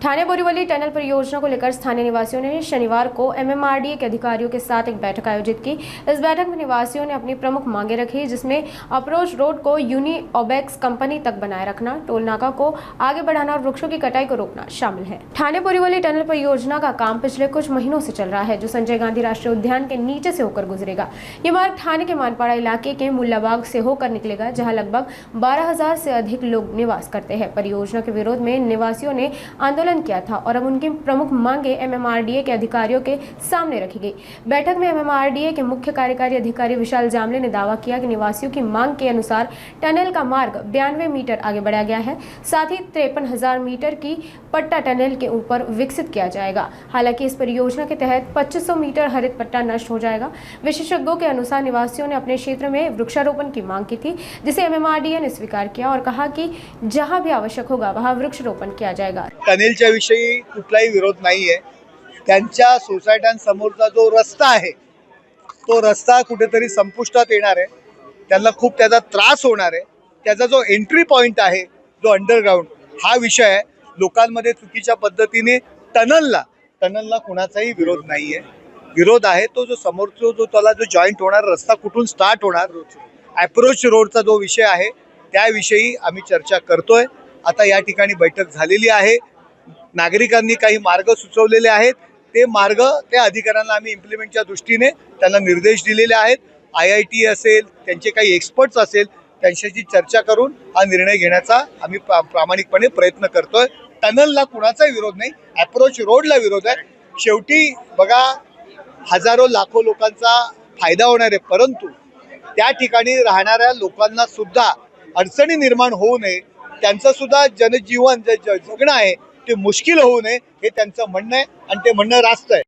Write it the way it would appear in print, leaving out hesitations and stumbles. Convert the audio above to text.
Thane Borivali tunnel परियोजना को लेकर स्थानीय निवासियों ने शनिवार को एमएमआरडीए के अधिकारियों के साथ एक बैठक आयोजित की। इस बैठक में निवासियों ने अपनी प्रमुख मांगें रखी, जिसमें अप्रोच रोड को यूनिओबेक्स कंपनी तक बनाए रखना, टोल नाका को आगे बढ़ाना और वृक्षों की कटाई को रोकना शामिल है। ठाणे बोरीवली टनल परियोजना का काम पिछले कुछ महीनों से चल रहा है, जो संजय गांधी राष्ट्रीय उद्यान के नीचे से होकर गुजरेगा। ये मार्ग ठाणे के मानपाड़ा इलाके के मुल्लाबाग से होकर निकलेगा, जहाँ लगभग 12,000 से अधिक लोग निवास करते हैं। परियोजना के विरोध में निवासियों ने आंदोलन किया था और अब उनकी प्रमुख मांगे एमएमआरडीए के अधिकारियों के सामने रखी गई। बैठक में एमएमआरडीए के मुख्य कार्यकारी अधिकारी विशाल जामले ने दावा किया कि निवासियों की मांग के अनुसार टनल का मार्ग 92 मीटर आगे बढ़ाया गया है। साथ ही 53,000 मीटर की पट्टा टनल के ऊपर विकसित किया जाएगा। हालांकि इस परियोजना के तहत 2500 मीटर हरित पट्टा नष्ट हो जाएगा। विशेषज्ञों के अनुसार निवासियों ने अपने क्षेत्र में वृक्षारोपण की मांग की थी, जिसे एमएमआरडीए ने स्वीकार किया और कहा कि जहां भी आवश्यक होगा वहां वृक्षारोपण किया जाएगा। टनेलच्या विषयी कुठलाही विरोध नाहीये। त्यांच्या सोसायट्यांसमोरचा जो रस्ता आहे तो रस्ता कुठेतरी संपुष्टात येणार आहे। त्यांना खूप त्याचा त्रास होणार आहे। त्याचा जो एंट्री पॉइंट आहे, जो अंडरग्राउंड हा विषय आहे। लोकांमध्ये चुकीच्या पद्धतीने टनलला कुणाचाही विरोध नाहीये। विरोध आहे तो जो समोरचा जो त्याला जो जॉईंट होणार रस्ता कुठून स्टार्ट होणार, अप्रोच रोडचा जो विषय आहे त्याविषयी आम्ही चर्चा करतोय। आता या ठिकाणी बैठक झालेली आहे। नागरिकांनी काही मार्ग सुचवलेले आहेत, ते मार्ग त्या अधिकाऱ्यांना आम्ही इम्प्लिमेंटच्या दृष्टीने त्यांना निर्देश दिलेले आहेत। IIT असेल, त्यांचे काही एक्सपर्ट्स असेल, त्यांच्याशी चर्चा करून हा निर्णय घेण्याचा आम्ही प्रामाणिकपणे प्रयत्न करतोय। टनलला कुणाचाही विरोध नाही, अप्रोच रोडला विरोध आहे। शेवटी बघा, हजारो लाखो लोकांचा फायदा होणार आहे, परंतु त्या ठिकाणी राहणाऱ्या लोकांना सुद्धा अडचणी निर्माण होऊ नये, त्यांचं सुद्धा जनजीवन जगणं आहे ते मुश्किल होऊ नये, हे त्यांचं म्हणणं आहे आणि ते म्हणणं रास्त आहे।